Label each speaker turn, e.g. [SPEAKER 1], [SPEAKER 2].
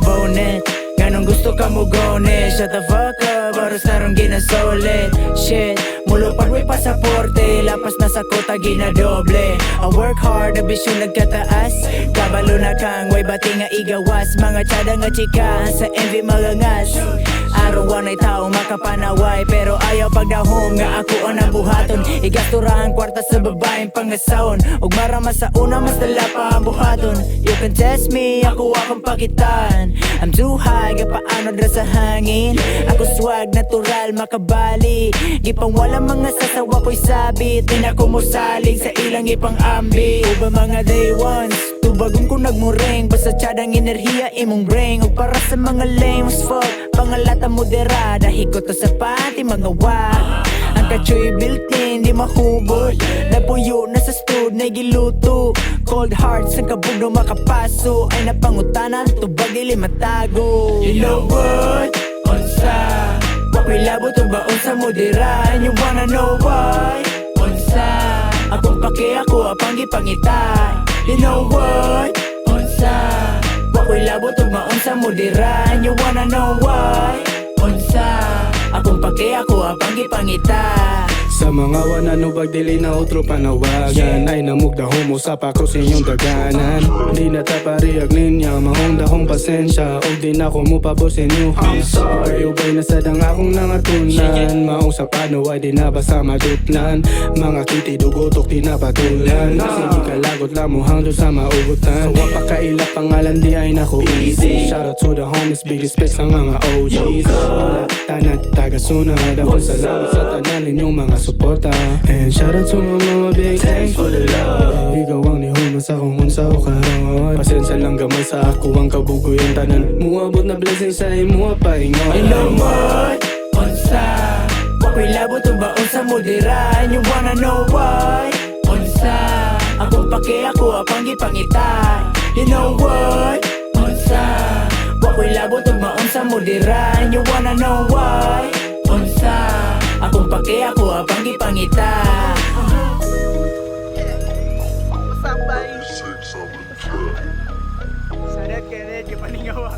[SPEAKER 1] bonet. Ganong gusto ka mo gone. Shut the fuck up, oras narong ginasole. Shit, mulo pag may pasaporte, lapas na sa kota ginadoble. I work hard, abisyon nagkataas. Kabalo na kang, way bati nga igawas. Mga tsada nga chika, sa envy magangas. Arawan ay tao makapanaway, pero ayaw pagdahom nga ako ang buhaton. Igasturahan kwarta sa babaeng pangasawon. Ug marama sa una, mas dala pa ang buhaton. You can test me, ako akong pakitaan. I'm too high, paano dra sa hangin. Ako swag, natural, makabali. Gipang wala mga sasawa ko'y sabit. Di na ko musalig sa ilang ipang ambi. Uba mga day ones, tubagong ko nagmuring. Basta tsadang enerhiya imong bring. Ug para sa mga lame as fuck, pangalata moderada. Hikot to sa panty, mga wag. Ang kachoy built-in, di mahubog. Napuyo na sa stud, na giluto. Cold hearts, ang kabugno makapaso. Ay napangutanan, tubag dili matago. You know what? Unsa? Wako'y labo to ba unsa mo diran? You wanna know why? Unsa? Akong pake ako apang gipangita. You know what? Unsa? Wako'y labo to ba unsa mo diran? You wanna know why? Unsa? Akong pake ako apang gipangita.
[SPEAKER 2] Sa mga wananubag dili na utro panawagan. Ay namugda homo sa pakros inyong daganan. Di na tapariag ninya, mahong dahong pasensya. O di na ko mo pabos inyo. I'm sorry, ubay na sadang akong nangatunan. Maong sa panuway di na basta madutlan. Mga kiti dugotok di na patulan. Sige kalagot lang mo hangdo sa maugutan. Sa wapakaila pangalan di ay nako easy. Shout out to the homies, big respect sa mga OGs. Wala tanat taga-sunod. Ako salamat sa tanan ninyong mga suporta. And shout out to my mama, big thanks for the love. Ikaw ang nihuman sa kung unsa o karon. Pasensya lang gamay sa ako ang kabugoy ang tanan. Muabot na blessing sa imo paingon.
[SPEAKER 1] You know what? Unsa? Wako'y labo to ba unsa mo diran? You wanna know why? Unsa? Akong pake ako apang gipangita. You know what? Unsa? Wako'y labo to ba unsa mo diran? You wanna know why? Unsa? Akong pake ako apang gipangita.
[SPEAKER 3] Sampai Sadat kene, paningawa.